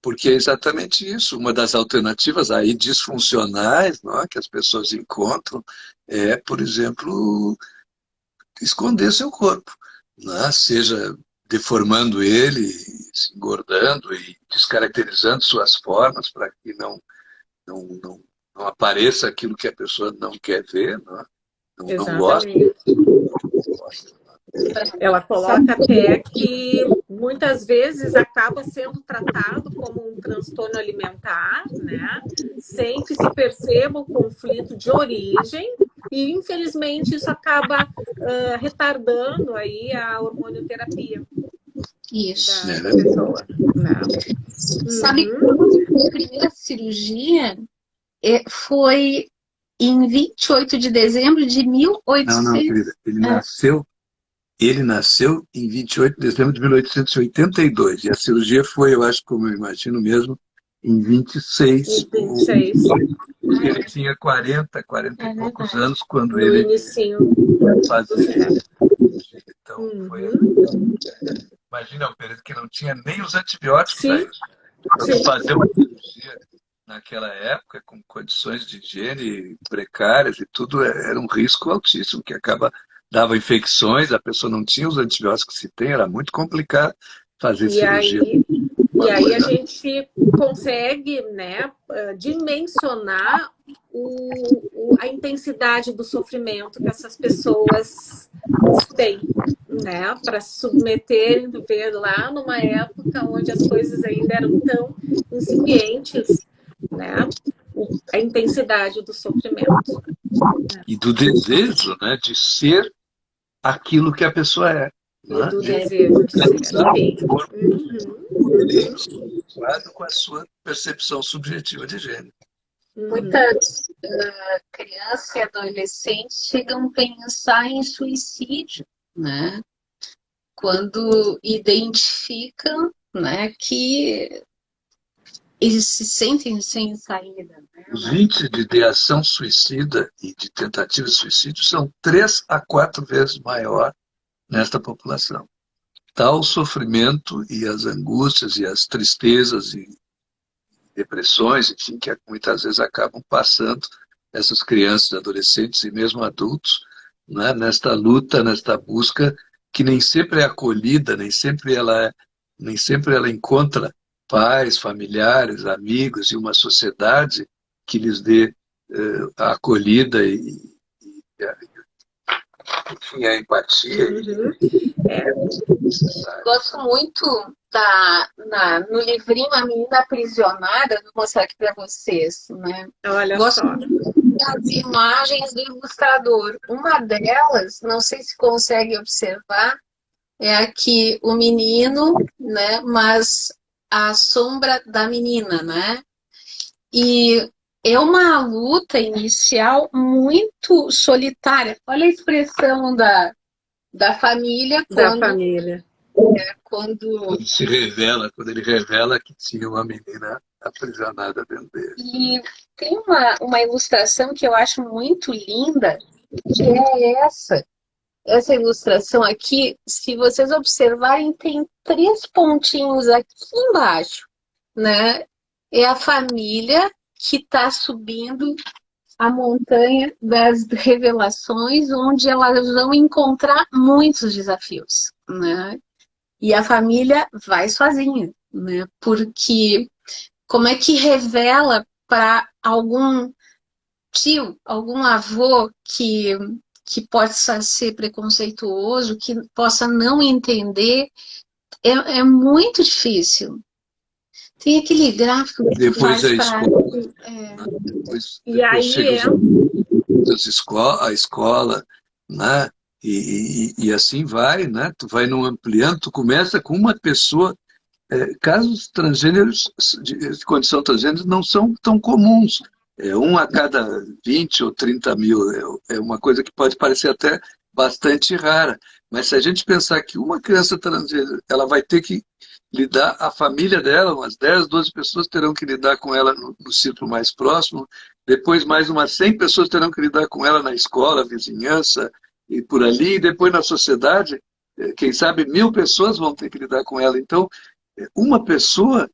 porque é exatamente isso. Uma das alternativas aí disfuncionais, não é, que as pessoas encontram é, por exemplo, esconder seu corpo, né? Seja deformando ele, se engordando e descaracterizando suas formas para que não, não, não apareça aquilo que a pessoa não quer ver, não gosta. Exatamente. Ela coloca até que muitas vezes acaba sendo tratado como um transtorno alimentar, né? Sem que se perceba o conflito de origem, e infelizmente isso acaba retardando aí a hormonioterapia Isso. da pessoa, né? Sabe, a primeira cirurgia foi em 28 de dezembro de 1800. Não, querida, ele nasceu em 28 de dezembro de 1882, e a cirurgia foi, eu acho, como eu imagino mesmo, em 26. 26. Porque ele tinha 40 e poucos anos quando No ele inicinho. fazia. Então, foi Uhum. imagina, um período que não tinha nem os antibióticos Sim. aí. Então, fazer uma cirurgia naquela época, com condições de higiene precárias e tudo, era um risco altíssimo, que dava infecções, a pessoa não tinha os antibióticos que se tem, era muito complicado fazer cirurgia. E aí a gente consegue, né, dimensionar a intensidade do sofrimento que essas pessoas têm, né, para se submeterem, ver lá numa época onde as coisas ainda eram tão incipientes, né, a intensidade do sofrimento. E do desejo, né, de ser aquilo que a pessoa é. E Né? do desejo de ser. Com a sua percepção subjetiva de gênero. Muitas crianças e adolescentes chegam a pensar em suicídio, né? Quando identificam, né, que eles se sentem sem saída. Né? Os índices de ideação suicida e de tentativa de suicídio são 3 a 4 vezes maior nesta população. Tal o sofrimento e as angústias e as tristezas e depressões, enfim, que muitas vezes acabam passando essas crianças, adolescentes e mesmo adultos, né, nesta luta, nesta busca que nem sempre é acolhida, nem sempre ela encontra pais, familiares, amigos e uma sociedade que lhes dê a acolhida e enfim, a empatia. Gosto muito no livrinho A Menina Aprisionada, vou mostrar aqui para vocês. Né? Olha Gosto só. muito das imagens do ilustrador. Uma delas, não sei se consegue observar, é aqui o menino, né? Mas a sombra da menina, né? E é uma luta inicial muito solitária. Olha a expressão da família quando quando ele revela que tinha uma menina aprisionada dentro dele. E tem uma ilustração que eu acho muito linda, que é essa ilustração aqui. Se vocês observarem, tem 3 pontinhos aqui embaixo, né? É a família que está subindo a montanha das revelações, onde elas vão encontrar muitos desafios, né? E a família vai sozinha, né? Porque como é que revela para algum tio, algum avô que possa ser preconceituoso, que possa não entender, é muito difícil. Tem aquele gráfico que depois a escola, depois chega a escola, né? E assim vai, né? Tu vai num ampliando, tu começa com uma pessoa. Casos transgêneros de condição transgênero não são tão comuns. Um a cada 20 ou 30 mil. É uma coisa que pode parecer até bastante rara. Mas se a gente pensar que uma criança transgênero ela vai ter que lidar, a família dela, umas 10, 12 pessoas terão que lidar com ela no círculo mais próximo, depois mais umas 100 pessoas terão que lidar com ela na escola, vizinhança e por ali, e depois na sociedade, quem sabe 1000 pessoas vão ter que lidar com ela. Então, uma pessoa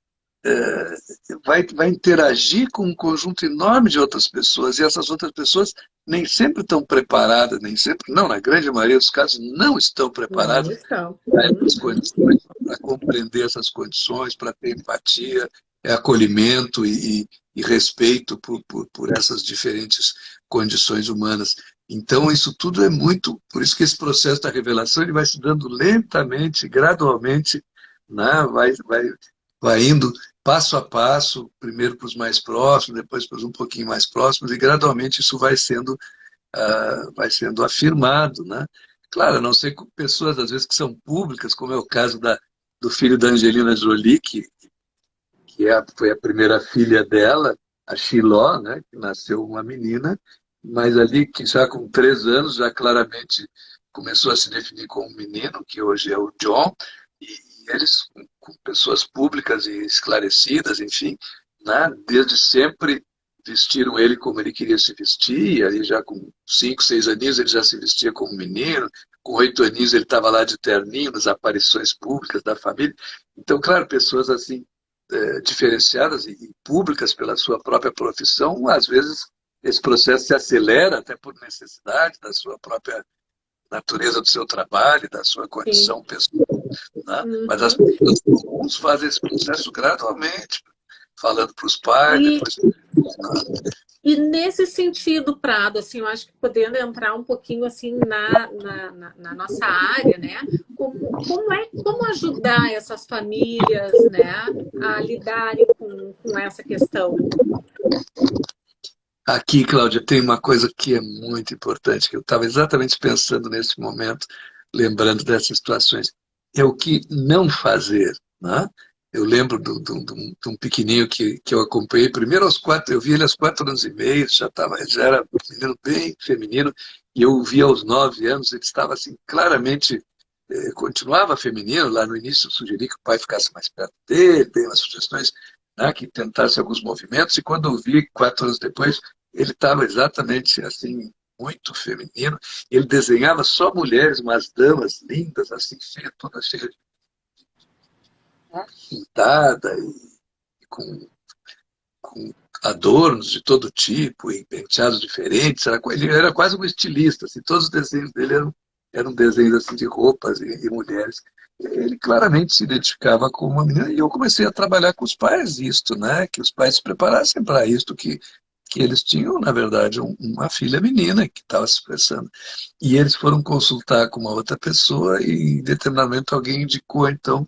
vai interagir com um conjunto enorme de outras pessoas, e essas outras pessoas nem sempre estão preparadas, nem sempre, não, na grande maioria dos casos, não estão preparadas para essas condições, para compreender essas condições, para ter empatia, acolhimento e respeito por essas diferentes condições humanas. Então, isso tudo é muito... Por isso que esse processo da revelação ele vai se dando lentamente, gradualmente, né? Vai indo passo a passo, primeiro para os mais próximos, depois para os um pouquinho mais próximos, e gradualmente isso vai sendo afirmado, né? Claro, a não ser com pessoas, às vezes, que são públicas, como é o caso do filho da Angelina Jolie, que foi a primeira filha dela, a Shiloh, né? Que nasceu uma menina, mas ali, que já com 3 anos, já claramente começou a se definir como um menino, que hoje é o John, e eles, com pessoas públicas e esclarecidas, enfim, né, desde sempre vestiram ele como ele queria se vestir, e aí já com 5, 6 aninhos ele já se vestia como menino, com 8 aninhos ele estava lá de terninho nas aparições públicas da família. Então, claro, pessoas assim, diferenciadas e públicas pela sua própria profissão, às vezes esse processo se acelera até por necessidade da sua própria natureza do seu trabalho, da sua condição pessoal. Né? Mas as pessoas comuns fazem esse processo gradualmente, falando para os pais, depois... E nesse sentido, Prado, assim, eu acho que podendo entrar um pouquinho assim na nossa área, né? Como ajudar essas famílias, né, a lidarem com essa questão? Aqui, Cláudia, tem uma coisa que é muito importante, que eu estava exatamente pensando nesse momento, lembrando dessas situações. É o que não fazer, né? Eu lembro de um pequenininho que eu acompanhei, primeiro aos 4, eu vi ele aos 4 anos e meio, já era um menino bem feminino, e eu o vi aos 9 anos, ele estava assim, claramente, continuava feminino, lá no início eu sugeri que o pai ficasse mais perto dele, dei umas sugestões, né, que tentasse alguns movimentos, e quando eu vi, 4 anos depois, ele estava exatamente assim, muito feminino, ele desenhava só mulheres, umas damas lindas, assim, toda cheia de pintada e com adornos de todo tipo, e penteados diferentes. Ele era quase um estilista, assim, todos os desenhos dele eram desenhos assim, de roupas e mulheres. Ele claramente se identificava como uma menina, e eu comecei a trabalhar com os pais isto, né? Que os pais se preparassem para isto, que eles tinham, na verdade, uma filha menina que estava se expressando. E eles foram consultar com uma outra pessoa e, em determinado momento, alguém indicou, então,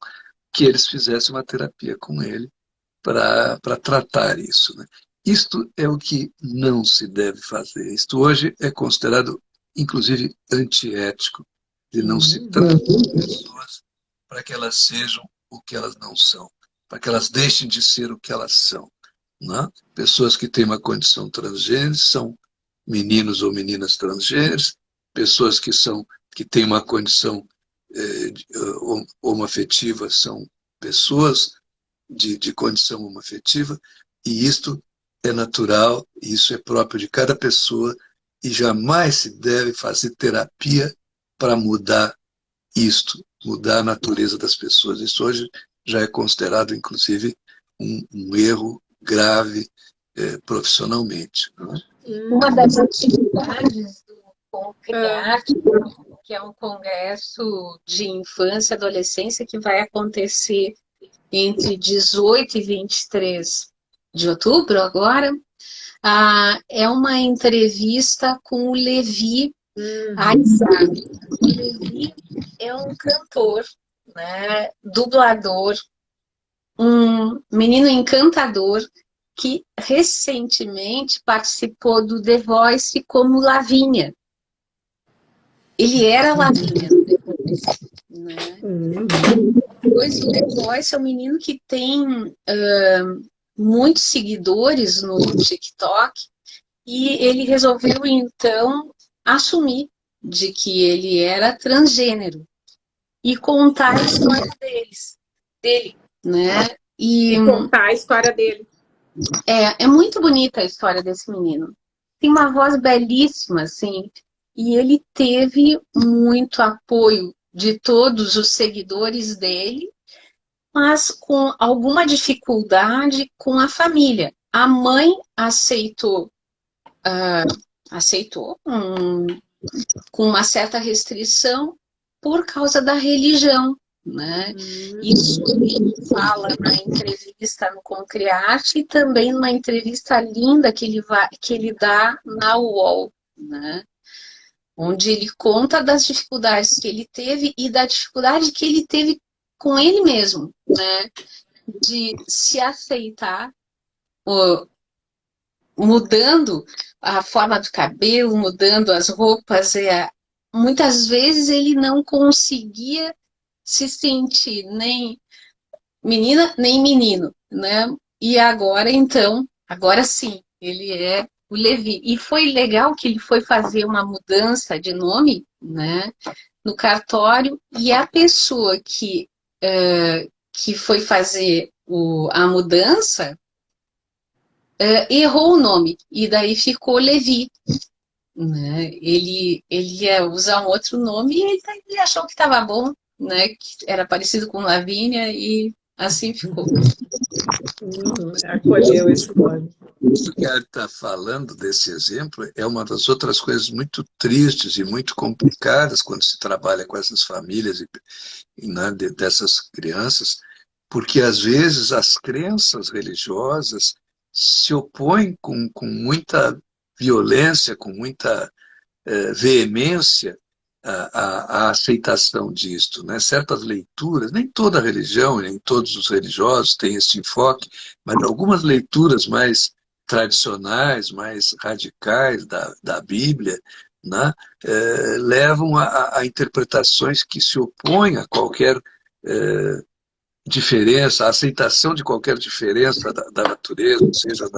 que eles fizessem uma terapia com ele para tratar isso, né? Isto é o que não se deve fazer. Isto hoje é considerado, inclusive, antiético, de não se tratar pessoas para que elas sejam o que elas não são, para que elas deixem de ser o que elas são. Né? Pessoas que têm uma condição transgênero são meninos ou meninas transgêneros, pessoas que têm uma condição homoafetiva são pessoas de condição homoafetiva, e isto é natural, isso é próprio de cada pessoa, e jamais se deve fazer terapia para mudar isto, mudar a natureza das pessoas. Isso hoje já é considerado, inclusive, um erro grave profissionalmente. Não é? Uma das atividades do CONCREAT, que é um congresso de infância e adolescência que vai acontecer entre 18 e 23 de outubro agora, é uma entrevista com o Levi Aizar. O Levi é um cantor, né, dublador, um menino encantador que recentemente participou do The Voice como Lavinha. Ele era Lavinha depois, né? Depois o The Voice é um menino que tem muitos seguidores no TikTok, e ele resolveu então assumir de que ele era transgênero e contar a história dele, né? E contar a história dele. É muito bonita a história desse menino. Tem uma voz belíssima, assim, e ele teve muito apoio de todos os seguidores dele, mas com alguma dificuldade com a família. A mãe aceitou, com uma certa restrição por causa da religião, né? Isso ele fala na entrevista no Concrearte e também numa entrevista linda que ele dá na UOL, né? Onde ele conta das dificuldades que ele teve e da dificuldade que ele teve com ele mesmo, né? De se aceitar, mudando a forma do cabelo, mudando as roupas. Muitas vezes ele não conseguia se sentir nem menina nem menino, né? E agora, então, agora sim, ele é o Levi. E foi legal que ele foi fazer uma mudança de nome, né, no cartório, e a pessoa que foi fazer a mudança errou o nome, e daí ficou Levi. Né? Ele ia usar um outro nome e ele achou que estava bom, né? Que era parecido com Lavínia e assim ficou. Acolheu esse nome. Isso que ela está falando desse exemplo é uma das outras coisas muito tristes e muito complicadas quando se trabalha com essas famílias né, dessas crianças, porque às vezes as crenças religiosas se opõem com muita violência, com muita veemência a aceitação disto, né? Certas leituras, nem toda religião, nem todos os religiosos têm esse enfoque, mas algumas leituras mais tradicionais, mais radicais da Bíblia, né? Levam a interpretações que se opõem a qualquer diferença, a aceitação de qualquer diferença da natureza, seja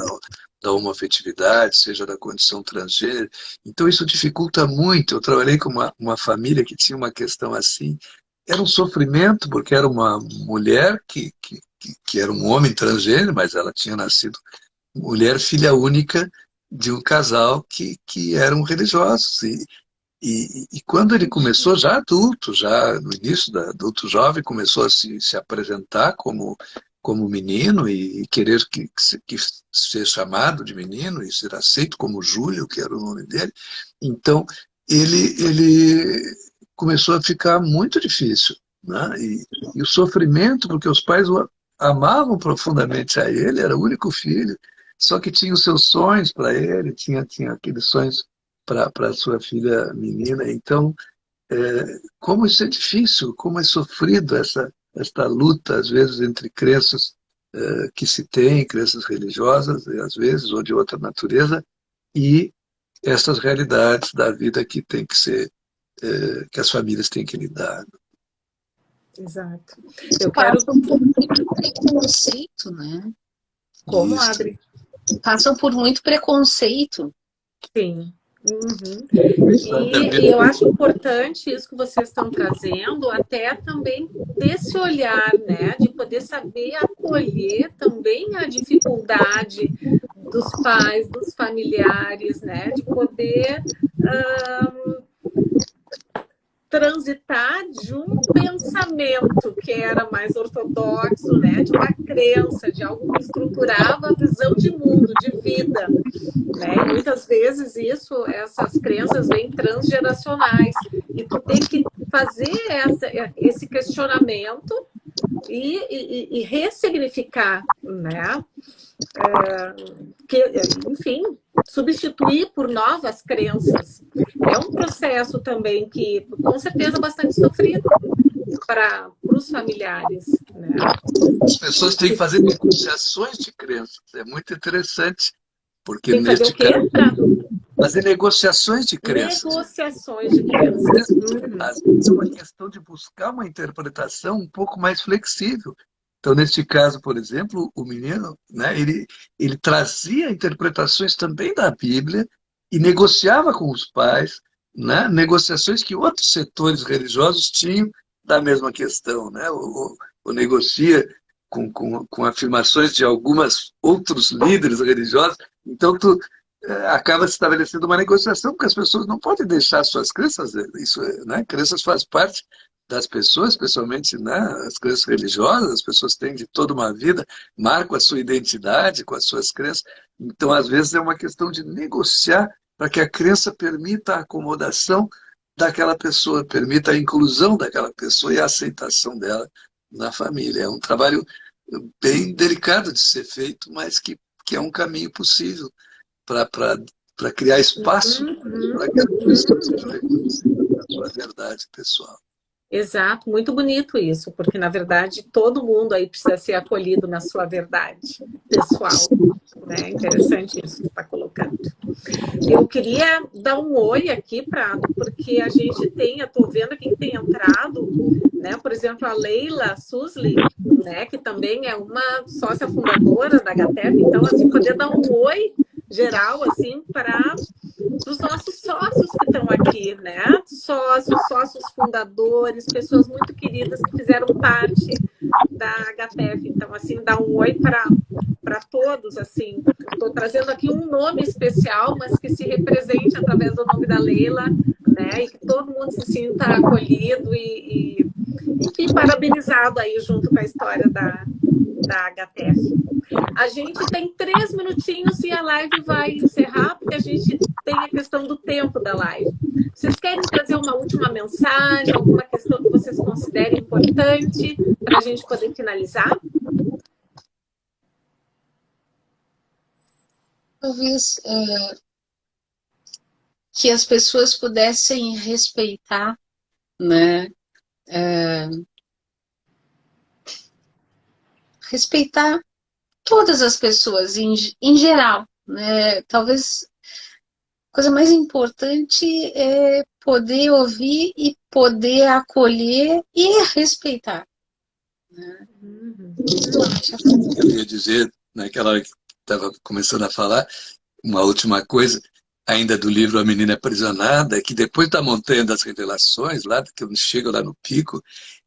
da homoafetividade, seja da condição transgênero. Então isso dificulta muito. Eu trabalhei com uma família que tinha uma questão assim. Era um sofrimento, porque era uma mulher que era um homem transgênero, mas ela tinha nascido mulher, filha única de um casal que eram religiosos. E quando ele começou, já adulto, já no início da adulto jovem, começou a se apresentar como menino e querer que ser chamado de menino e ser aceito como Júlio, que era o nome dele. Então, ele começou a ficar muito difícil, né? E o sofrimento, porque os pais o amavam profundamente a ele, era o único filho, só que tinha os seus sonhos para ele, tinha aqueles sonhos para sua filha menina. Então, como isso é difícil, como é sofrido esta luta, às vezes, entre crenças que se tem, crenças religiosas, às vezes, ou de outra natureza, e essas realidades da vida que tem que ser, que as famílias têm que lidar. Exato. Eu quero... Passam por muito preconceito, né? Como, Isso. Adri? Passam por muito preconceito. Sim. Uhum. E eu acho importante isso que vocês estão trazendo, até também desse olhar, né, de poder saber acolher também a dificuldade dos pais, dos familiares, né, de poder transitar de um pensamento que era mais ortodoxo, né, de uma crença, de algo que estruturava a visão de mundo, de vida, né? E muitas vezes essas crenças vêm transgeracionais e tu tem que fazer esse questionamento e ressignificar, né? Enfim, substituir por novas crenças. É um processo também que, com certeza, é bastante sofrido para os familiares, né? As pessoas têm que fazer negociações de crenças. É muito interessante, porque tem que fazer neste o quê? caso, fazer negociações de crenças. Negociações de crenças. Às vezes é uma questão de buscar uma interpretação um pouco mais flexível. Então, neste caso, por exemplo, o menino, né, ele trazia interpretações também da Bíblia e negociava com os pais, né, negociações que outros setores religiosos tinham da mesma questão, né? O negocia com afirmações de alguns outros líderes religiosos. Então, tu acaba se estabelecendo uma negociação, porque as pessoas não podem deixar suas crenças. Isso, né? Crenças faz parte das pessoas, especialmente, né, as crenças religiosas. As pessoas têm de toda uma vida, marcam a sua identidade com as suas crenças. Então, às vezes, é uma questão de negociar para que a crença permita a acomodação daquela pessoa, permita a inclusão daquela pessoa e a aceitação dela na família. É um trabalho bem delicado de ser feito, mas que é um caminho possível para criar espaço para que as pessoas sejam reconhecidas na sua verdade pessoal. Exato, muito bonito isso, porque na verdade todo mundo aí precisa ser acolhido na sua verdade pessoal, né? Interessante isso que está colocando. Eu queria dar um oi aqui, Prado, porque a gente tem, eu estou vendo aqui que tem entrado, né? Por exemplo, a Leila Susli, né? Que também é uma sócia fundadora da HTF, então assim, poder dar um oi geral, assim, para os nossos sócios que estão aqui, né? Sócios fundadores, pessoas muito queridas que fizeram parte da HTF. Então, assim, dá um oi para todos, assim. Estou trazendo aqui um nome especial, mas que se represente através do nome da Leila, né? E que todo mundo se sinta acolhido e enfim, parabenizado aí junto com a história da HTF. A gente tem 3 minutinhos e a live vai encerrar, porque a gente tem a questão do tempo da live. Vocês querem trazer uma última mensagem, alguma questão que vocês considerem importante para a gente poder finalizar? Talvez que as pessoas pudessem respeitar, né? Respeitar todas as pessoas em geral, né? Talvez a coisa mais importante é poder ouvir e poder acolher e respeitar, né? Eu ia dizer, naquela hora que estava começando a falar, uma última coisa, ainda do livro A Menina Aprisionada, que depois da Montanha das Revelações, lá que ele chega lá no pico,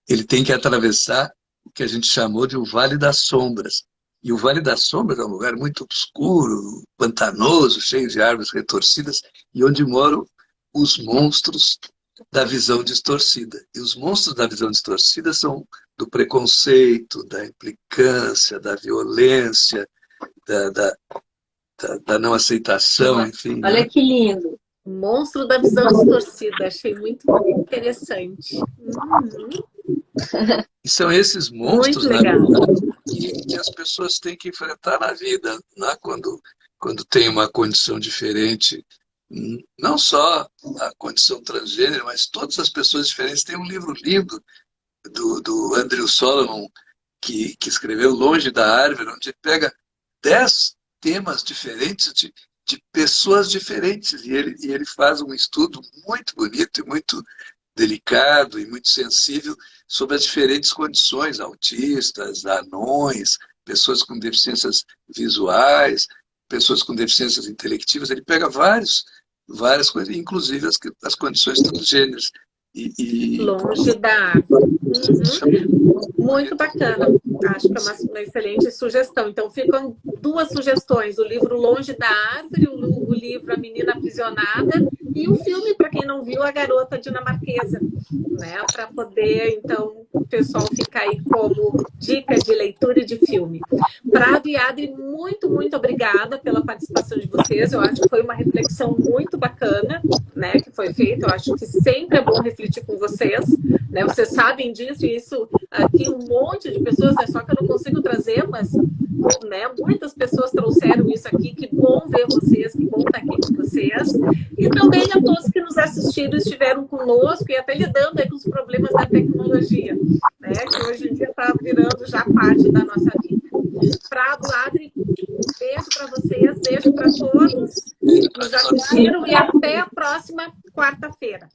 ele tem que atravessar o que a gente chamou de o Vale das Sombras. E o Vale das Sombras é um lugar muito obscuro, pantanoso, cheio de árvores retorcidas, e onde moram os monstros da visão distorcida. E os monstros da visão distorcida são do preconceito, da implicância, da violência, da não aceitação, enfim. Olha, né? Que lindo! Monstro da visão distorcida, achei muito interessante. E são esses monstros, na verdade, que as pessoas têm que enfrentar na vida, né? Quando tem uma condição diferente, não só a condição transgênero, mas todas as pessoas diferentes. Tem um livro lindo do Andrew Solomon, que escreveu Longe da Árvore, onde ele pega 10 temas diferentes de pessoas diferentes, e ele faz um estudo muito bonito e muito delicado e muito sensível sobre as diferentes condições, autistas, anões, pessoas com deficiências visuais, pessoas com deficiências intelectivas. Ele pega várias coisas, inclusive as condições transgêneras. Longe da árvore. Muito bacana. Acho que é uma excelente sugestão. Então, ficam 2 sugestões. O livro Longe da Árvore, o livro A Menina Aprisionada e o filme, para quem não viu, A Garota Dinamarquesa, né? Para poder, então, o pessoal ficar aí como dica de leitura e de filme. Prado e Adri, muito, muito obrigada pela participação de vocês. Eu acho que foi uma reflexão muito bacana, né, que foi feita. Eu acho que sempre é bom refletir com vocês, né? Vocês sabem disso, e isso aqui um monte de pessoas, né? Só que eu não consigo trazer, mas, né, muitas pessoas trouxeram isso aqui. Que bom ver vocês, que bom estar aqui com vocês. E também a todos que nos assistiram, estiveram conosco e até lidando aí com os problemas da tecnologia, né, que hoje em dia está virando já parte da nossa vida. Prado, Adri, beijo para vocês, beijo para todos que nos assistiram e até a próxima quarta-feira.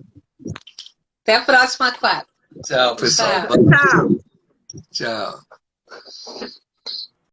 Até a próxima quarta. Tchau, pessoal. Tchau. Tchau.